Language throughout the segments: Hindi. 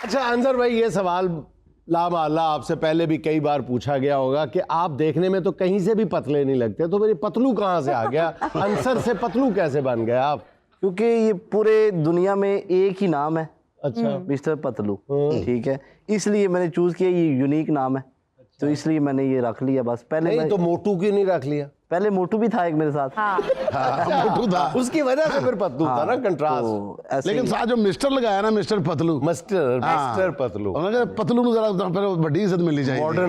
अच्छा अंजर भाई, ये सवाल लामाला आपसे पहले भी कई बार पूछा गया होगा कि आप देखने में तो कहीं से भी पतले नहीं लगते, तो मेरी पतलू कहाँ से आ गया? अंसर से पतलू कैसे बन गए आप? क्योंकि ये पूरे दुनिया में एक ही नाम है, अच्छा, मिस्टर पतलू। ठीक है, इसलिए मैंने चूज किया, ये यूनिक नाम है। तो इसलिए मैंने ये रख लिया बस। पहले नहीं तो मोटू क्यों नहीं रख लिया? पहले मोटू भी था एक मेरे साथ। मोटू था, उसकी वजह से फिर पतलू था ना, कंट्रास्ट। तो ऐसे लेकिन साथ जो मिस्टर लगाया ना, मिस्टर पतलू, मिस्टर पतलू, उन्होंने पतलू को जरा बड़ी इज्जत मिलनी चाहिए।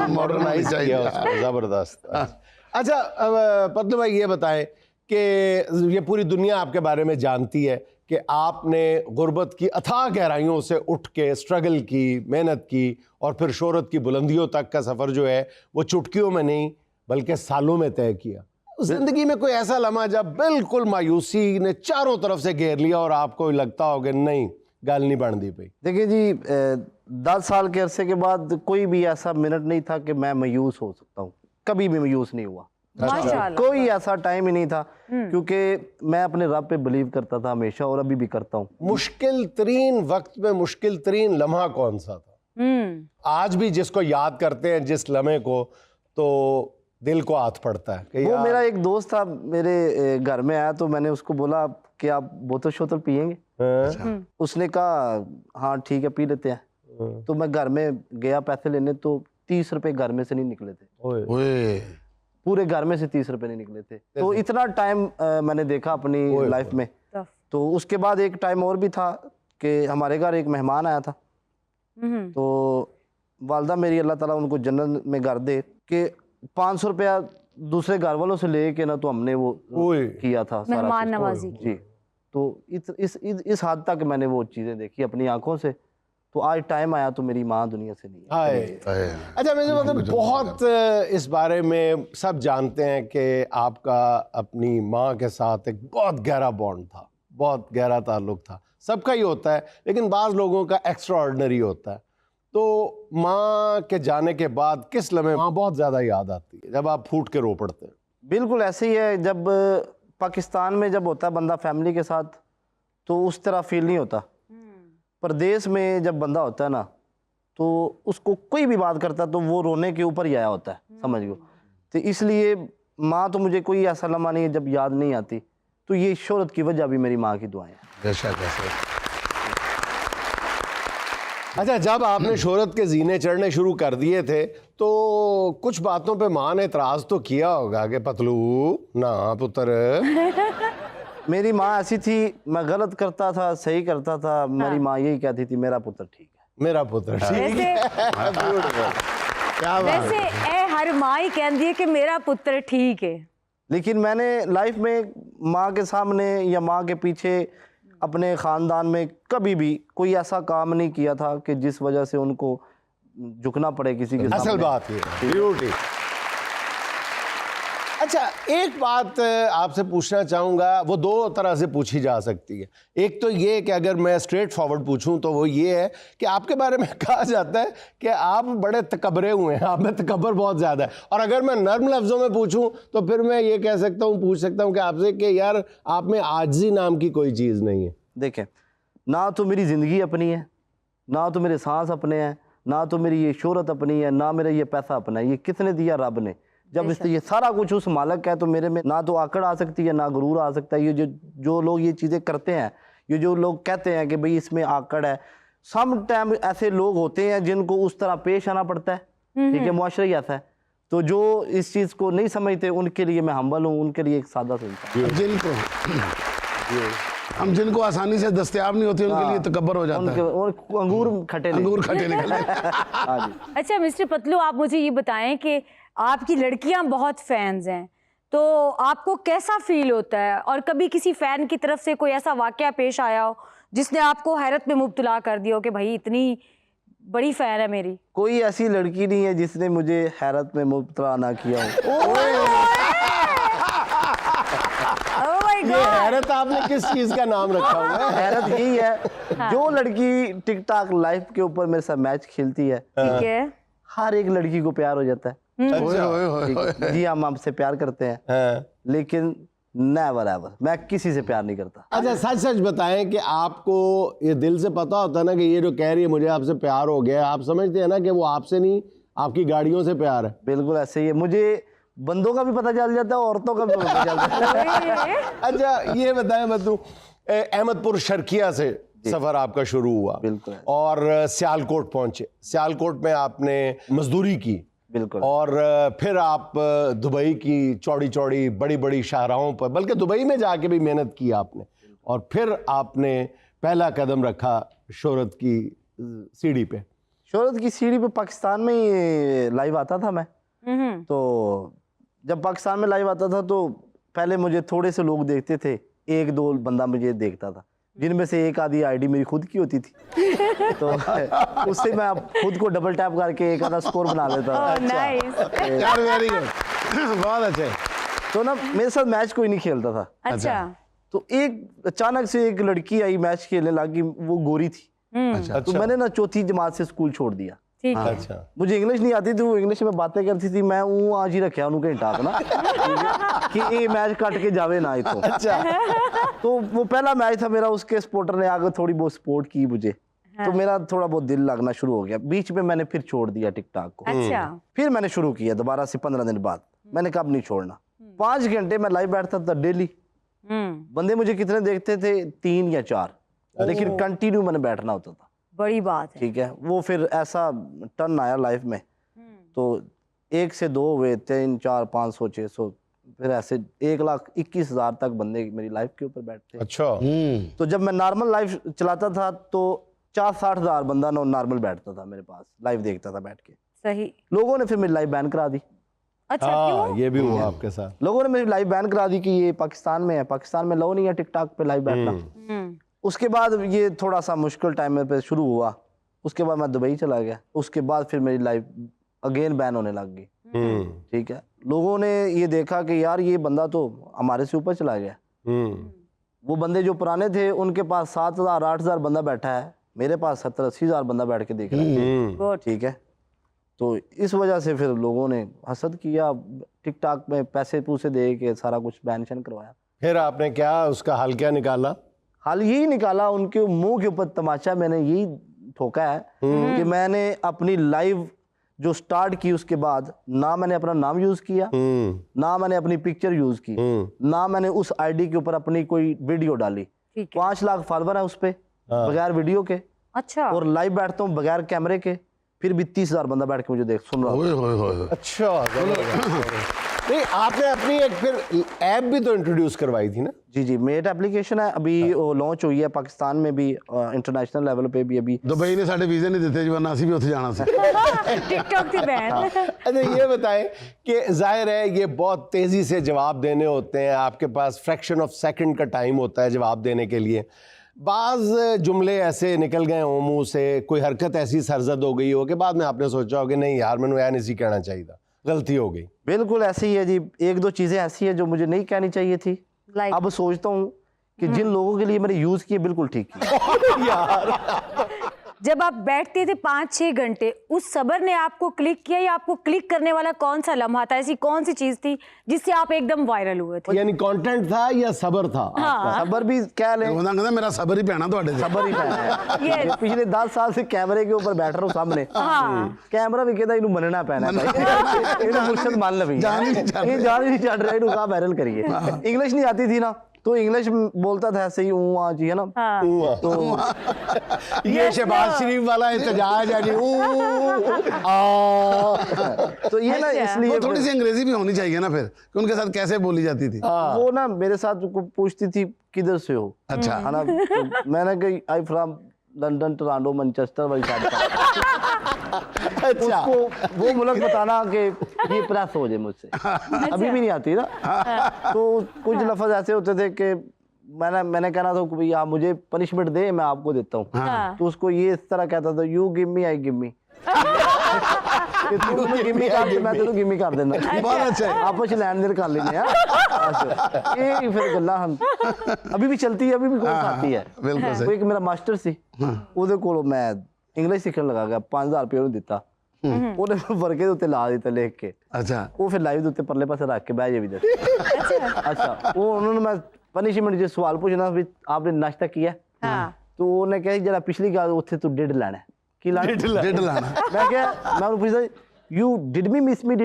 मॉडर्नाइज किया उसको, जबरदस्त। अच्छा पतलू भाई, ये बताएं कि ये पूरी दुनिया आपके बारे में जानती है कि आपने गुर्बत की अथाह गहराइयों से उठ के स्ट्रगल की, मेहनत की और फिर शोहरत की बुलंदियों तक का सफ़र जो है वो चुटकियों में नहीं बल्कि सालों में तय किया। जिंदगी में कोई ऐसा लम्हा जब बिल्कुल मायूसी ने चारों तरफ से घेर लिया और आपको लगता हो कि नहीं, गल नहीं बनती पई? देखिए जी, 10 साल के अरसे के बाद कोई भी ऐसा मिनट नहीं था कि मैं मायूस हो सकता हूँ। कभी भी मायूस नहीं हुआ, कोई ऐसा टाइम ही नहीं था, क्योंकि मैं अपने रब पे बिलीव करता था हमेशा और अभी भी करता हूँ। मुश्किल तरीन वक्त में मुश्किल तरीन लम्हा कौन सा था? आज भी जिसको याद करते हैं जिस लम्हे को, तो दिल को हाथ पड़ता है कि वो मेरा एक दोस्त था, मेरे घर में आया तो मैंने उसको बोला कि आप बोतल शोतल पियेंगे? उसने कहा हाँ ठीक है पी लेते हैं। तो मैं घर में गया पैसे लेने, तो 30 रुपए घर में से नहीं निकले थे। पूरे घर में से 30 रुपए नहीं निकले थे। तो इतना टाइम मैंने देखा अपनी लाइफ में। तो उसके बाद एक टाइम और भी था कि हमारे घर एक मेहमान आया था। तो वालदा मेरी, अल्लाह ताला उनको जन्नत में घर दे, कि 500 रुपया दूसरे घर वालों से ले के ना, तो हमने वो किया था मेहमान नवाजी जी। तो इस हद तक मैंने वो चीज़ें देखी अपनी आंखों से। तो आज टाइम आया तो मेरी माँ दुनिया से नहीं है। अच्छा, मुझे मतलब बहुत इस बारे में सब जानते हैं कि आपका अपनी माँ के साथ एक बहुत गहरा बॉन्ड था, बहुत गहरा ताल्लुक था। सबका ही होता है, लेकिन बाज़ लोगों का एक्स्ट्रा ऑर्डिनरी होता है। तो माँ के जाने के बाद किस लम्हे माँ बहुत ज़्यादा याद आती है, जब आप फूट के रो पड़ते हैं? बिल्कुल ऐसे ही है। जब पाकिस्तान में जब होता है बंदा फैमिली के साथ, तो उस तरह फील नहीं होता। परदेश में जब बंदा होता है ना, तो उसको कोई भी बात करता है तो वो रोने के ऊपर ही आया होता है, समझ लो। तो इसलिए माँ तो मुझे कोई ऐसा लम्हा नहीं है जब याद नहीं आती। तो ये शोहरत की वजह भी मेरी माँ की दुआएं हैं। अच्छा, जब आपने शोहरत के जीने चढ़ने शुरू कर दिए थे तो कुछ बातों पे माँ ने एतराज़ तो किया होगा कि पतलू ना पुत्र। मेरी माँ ऐसी थी, मैं गलत करता था सही करता था, मेरी माँ यही कहती थी मेरा पुत्र ठीक है, मेरा पुत्र ठीक है। क्या बात वैसे हर माँ ही कहती है कि मेरा पुत्र ठीक है। लेकिन मैंने लाइफ में माँ के सामने या माँ के पीछे अपने ख़ानदान में कभी भी कोई ऐसा काम नहीं किया था कि जिस वजह से उनको झुकना पड़े किसी के सामने। असल बात ये ब्यूटी। अच्छा, एक बात आपसे पूछना चाहूँगा, वो दो तरह से पूछी जा सकती है। एक तो ये कि अगर मैं स्ट्रेट फॉरवर्ड पूछूं तो वो ये है कि आपके बारे में कहा जाता है कि आप बड़े तकबरे हुए हैं, आप में तकबर बहुत ज़्यादा है। और अगर मैं नर्म लफ्ज़ों में पूछूं तो फिर मैं ये कह सकता हूँ, पूछ सकता हूँ कि आपसे कि यार आप में आजिज़ी नाम की कोई चीज़ नहीं है। देखें, ना तो मेरी ज़िंदगी अपनी है, ना तो मेरे सांस अपने हैं, ना तो मेरी ये शोहरत अपनी है, ना मेरा ये पैसा अपना है। ये किसने दिया? रब ने। जब इससे ये सारा कुछ उस मालिक का है तो मेरे में ना तो आकड़ आ सकती है ना गुरूर आ सकता है। ये जो लोग ये चीज़ें करते हैं, ये जो लोग कहते हैं कि भाई इसमें आकड़ है, सम टाइम ऐसे लोग होते हैं जिनको उस तरह पेश आना पड़ता है। ठीक है, मुआशरा ही ऐसा है। तो जो इस चीज़ को नहीं समझते उनके लिए मैं हम्बल हूँ, उनके लिए एक सादा सुनता हम जिनको आसानी से दस्तयाब नहीं होते उनके लिए तकब्बर हो जाता है। अंगूर खटे निकले। अच्छा मिस्टर पतलू, आप मुझे ये बताएं कि आपकी लड़कियां बहुत फैंस हैं, तो आपको कैसा फील होता है? और कभी किसी फैन की तरफ से कोई ऐसा वाकया पेश आया हो जिसने आपको हैरत में मुब्तला कर दिया हो कि भाई इतनी बड़ी फैन है मेरी? कोई ऐसी लड़की नहीं है जिसने मुझे हैरत में मुब्तला ना किया हो। ये हैरत आपने किस चीज का नाम रखा हुआ है? हैरत यही है, जो लड़की टिकटॉक लाइव के ऊपर मेरे साथ मैच खेलती है, ठीक है, हर एक लड़की को प्यार हो जाता है। जी, हम आपसे प्यार करते हैं, लेकिन नेवर एवर, मैं किसी से प्यार नहीं करता। अच्छा सच सच बताएं कि आपको ये दिल से पता होता है ना कि ये जो कह रही है मुझे आपसे प्यार हो गया, आप समझते हैं ना कि वो आपसे नहीं आपकी गाड़ियों से प्यार है? बिल्कुल ऐसे ही है, मुझे बंदों का भी पता चल जाता है, औरतों का भी पता चल जाता है। अच्छा ये बताएं मधु, अहमदपुर शर्किया से सफर आपका शुरू हुआ बिल्कुल। और सियालकोट पहुंचे, सियालकोट में आपने मजदूरी की बिल्कुल। और फिर आप दुबई की चौड़ी चौड़ी बड़ी बड़ी शाहराहों पर, बल्कि दुबई में जाके भी मेहनत की आपने, और फिर आपने पहला कदम रखा शोहरत की सीढ़ी पे। शोहरत की सीढ़ी पे पाकिस्तान में ही लाइव आता था मैं। तो जब पाकिस्तान में लाइव आता था तो पहले मुझे थोड़े से लोग देखते थे, एक दो बंदा मुझे देखता था, जिनमें से एक आधी आईडी मेरी खुद की होती थी। तो उससे मैं खुद को डबल टैप करके एक आधा स्कोर बना लेता था। यार वेरी गुड, बहुत अच्छे। तो ना मेरे साथ मैच कोई नहीं खेलता था। अच्छा। तो एक अचानक से एक लड़की आई मैच खेलने लगी, वो गोरी थी। तो मैंने ना चौथी जमात से स्कूल छोड़ दिया। ठीक है। अच्छा मुझे इंग्लिश नहीं आती थी, वो इंग्लिश में बातें करती थी, मैं आज ही रखा उन्होंने घंटा ना कि ये मैच काट के जावे ना इतो। अच्छा तो वो पहला मैच था मेरा, उसके सपोर्टर ने आगे थोड़ी बहुत सपोर्ट की मुझे। तो मेरा थोड़ा बहुत दिल लगना शुरू हो गया। बीच में मैंने फिर छोड़ दिया टिकटॉक को। अच्छा। फिर मैंने शुरू किया दोबारा से 15 दिन बाद। मैंने कब नहीं छोड़ना। 5 घंटे मैं लाइव बैठता था डेली। बंदे मुझे कितने देखते थे, 3 या 4, लेकिन कंटिन्यू मैंने बैठना होता था। बड़ी बात है। ठीक है। वो फिर ऐसा टर्न आया लाइफ में, तो 1 से 2 हुए, 3, 4, 500, 600, फिर ऐसे 1,21,000 तक बंदे मेरी लाइफ के ऊपर बैठते। अच्छा तो जब मैं नॉर्मल लाइफ चलाता था तो 40-60 हज़ार बंदा नॉर्मल बैठता था मेरे पास, लाइव देखता था बैठ के। सही। लोगों ने फिर मेरी लाइव बैन करा दी। अच्छा हाँ क्यों? ये भी हुआ आपके साथ? लोगों ने मेरी लाइव बैन करा दी कि ये पाकिस्तान में है, पाकिस्तान में लो नहीं है टिकटॉक पे लाइव बैठना। उसके बाद ये थोड़ा सा मुश्किल टाइम पे शुरू हुआ। उसके बाद मैं दुबई चला गया। उसके बाद फिर मेरी लाइफ अगेन बैन होने लग गई। ठीक है। लोगों ने ये देखा कि यार ये बंदा तो हमारे से ऊपर चला गया। वो बंदे जो पुराने थे उनके पास 7,000 8,000 बंदा बैठा है, मेरे पास 70-80 हज़ार बंदा बैठ के देख रहा है। गुड। ठीक है। तो इस वजह से फिर लोगों ने हसद किया, टिकटॉक में पैसे पूसे दे के सारा कुछ बैन शैन करवाया। फिर आपने क्या उसका हल क्या निकाला? हाल यही निकाला, उनके मुंह के ऊपर तमाचा मैंने यही ठोका है कि मैंने अपनी लाइव जो स्टार्ट की उसके बाद ना मैंने अपना नाम यूज किया, ना मैंने अपनी पिक्चर यूज की, ना मैंने उस आईडी के ऊपर अपनी कोई वीडियो डाली। 5 लाख फॉलोवर है उस पे बगैर वीडियो के। अच्छा। और लाइव बैठता हूँ बगैर कैमरे के, फिर भी 30,000 बंदा बैठ के मुझे देख सुन रहा है। अच्छा नहीं आपने अपनी एक फिर ऐप भी तो इंट्रोड्यूस करवाई थी ना? जी जी, मेट एप्लीकेशन है, अभी लॉन्च हुई है पाकिस्तान में भी, इंटरनेशनल लेवल पे भी। अभी दुबई ने साढ़े वीजे नहीं देते, वरना असी भी उत्थे जाना सी। टिकटॉक से बैन। अच्छा ये बताएं कि जाहिर है ये बहुत तेजी से जवाब देने होते हैं, आपके पास फ्रैक्शन ऑफ सेकंड का टाइम होता है जवाब देने के लिए। बाज़ जुमले ऐसे निकल गए हों मुंह से, कोई हरकत ऐसी सरजद हो गई हो कि बाद में आपने सोचा हो कि नहीं यार मैंने यह नहीं कहना चाहिए था, गलती हो गई? बिल्कुल ऐसे ही है जी। 1-2 चीजें ऐसी है जो मुझे नहीं कहनी चाहिए थी। Like? अब सोचता हूँ कि जिन लोगों के लिए मैंने यूज किए बिल्कुल ठीक किया। यार जब आप बैठते थे 5-6 घंटे, उस सबर ने आपको क्लिक किया या आपको क्लिक करने वाला कौन सा लम्हा था? ऐसी कौन सी चीज थी जिससे आप एकदम वायरल हुए थे? यानी कंटेंट था या सबर था? सबर भी कह लें, बंदा कहता मेरा सबर ही पैना ਤੁਹਾਡੇ से। सबर ही पहना है। Yes. पिछले 10 साल से कैमरे के ऊपर बैठ रहा हूँ सामने। कैमरा भी कहता इन्हों मनना पैना है, इन्हों मुर्शद मान लवी, जान ही नहीं चढ़ ये जान ही नहीं चढ़ रहा, इन्हों कहाँ वायरल करिए। इंग्लिश नहीं आती थी ना, तो इंग्लिश बोलता था ऐसे ही ऊँ जी है ना। तो ये शहबाज शरीफ वाला एहतजाज है जी। तो ये ना इसलिए वो थोड़ी सी अंग्रेजी भी होनी चाहिए ना फिर, कि उनके साथ कैसे बोली जाती थी। वो ना मेरे साथ पूछती थी किधर से हो। अच्छा है ना। तो मैंने कही आई फ्रॉम लंदन, टोरंटो, मैनचेस्टर, वही उसको वो मुल्क बताना कि ये प्रेस हो जाए मुझसे। अभी भी नहीं आती ना। तो कुछ लफ्ज ऐसे होते थे कि मैंने कहना था कि आप मुझे पनिशमेंट दे, मैं आपको देता हूँ। तो उसको ये इस तरह कहता था, you give me I give me. Gimme कर, मैं तेनू गिमी कर देना। बहुत अच्छा है। आपस लैन देन कर लेने ये फिर गल्लां हम अभी भी चलती है, अभी भी कोर्स आती है। बिल्कुल सही। वो एक मेरा मास्टर सी, ਉਹਦੇ ਕੋਲੋਂ मैं इंग्लिश सीखने लगा गया, 5,000 रुपये ਉਹਨੂੰ ਦਿੱਤਾ। ਉਹਨੇ ਵਰਕੇ ਦੇ ਉੱਤੇ ਲਾ ਦਿੱਤਾ ਲਿਖ ਕੇ। अच्छा ਉਹ ਫਿਰ ਲਾਈਵ ਦੇ ਉੱਤੇ ਪਰਲੇ ਪਾਸੇ ਰੱਖ ਕੇ ਬਹਿ ਜੇ ਵੀ ਦੱਸ। अच्छा वो उन्होंने मैं पनिशमेंट जो सवाल पूछना भी आपने नाश्ता किया हाँ तो उन्हें कहा जरा पिछली गल उत्थे तू डेढ़ लाना है की लाना डेढ़ लाना मैं क्या मैं उन्हें पूछता यू डिड मी मिस मी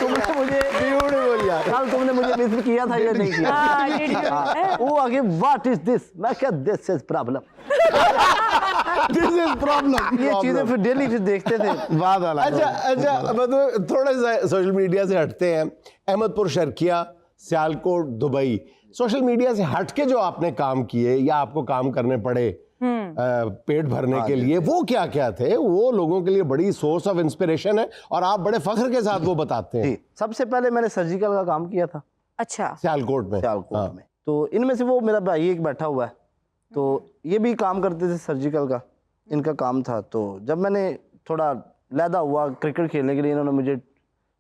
तुमने मुझे ब्यूटीफुल यार। कल तुमने मुझे मिस किया था या नहीं किया हाँ, did you? हाँ, वो आगे व्हाट इज दिस मैं क्या this is problem this is problem ये चीजें फिर डेली फिर देखते थे बात अलग अच्छा अच्छा, मतलब थोड़ा सा सोशल मीडिया से हटते हैं। Ahmadpur, Sharqia, Sialkot, Dubai, social media से हट के जो आपने काम किए या आपको काम करने पड़े पेट भरने के लिए, वो क्या क्या थे? वो लोगों के लिए बड़ी सोर्स ऑफ इंस्पिरेशन है और आप बड़े फख्र के साथ वो बताते हैं। जी सबसे पहले मैंने सर्जिकल का काम किया था अच्छा सियालकोट में। सियालकोट में। तो इनमें से वो मेरा भाई एक बैठा हुआ है तो ये भी काम करते थे सर्जिकल का, इनका काम था। तो जब मैंने थोड़ा लैदा हुआ क्रिकेट खेलने के लिए, इन्होंने मुझे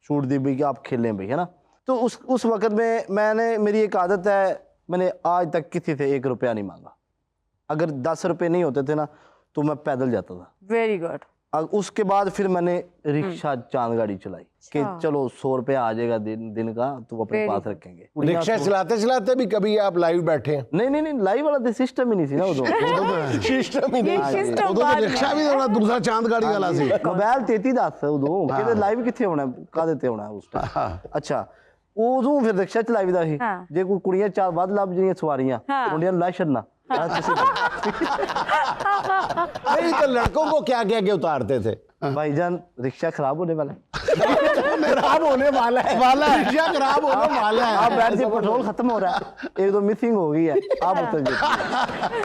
छूट दी भी कि आप खेलें भाई, है ना। तो उस वक्त में मैंने, मेरी एक आदत है, मैंने आज तक किसी से 1 रुपया नहीं मांगा। अगर 10 रुपये नहीं होते थे ना तो मैं पैदल जाता था। Very good. उसके बाद फिर मैंने रिक्शा चांद गाड़ी चलाई कि चलो 100 रुपया आ जाएगा दिन का, तो अपने पास रखेंगे। रिक्शा चलाते चलाते भी कभी आप लाइव बैठे हैं? नहीं लाइव वाला तो सिस्टम ही नहीं थी ना उदो सिस्टम ही नहीं। वो तो रिक्शा भी थोड़ा दूसरा चांद गाड़ी वाला सी मोबाइल 3310 उदो कहते लाइव किथे होना कादे ते होना उस टाइम। अच्छा उदो फिर रिक्शा चलाई दा सी जे कोई कुड़ियां चार बाद लभ जणियां सवारियां मुंडियां ला छड़ना। नहीं तो लड़कों को क्या क्या के उतारते थे? भाईजान रिक्शा खराब होने वाला है, खराब होने वाला है, रिक्शा खराब होने वाला है। आप बैठ के पेट्रोल खत्म हो रहा है, 1-2 मिसिंग हो गई है, आप उतर जाइए।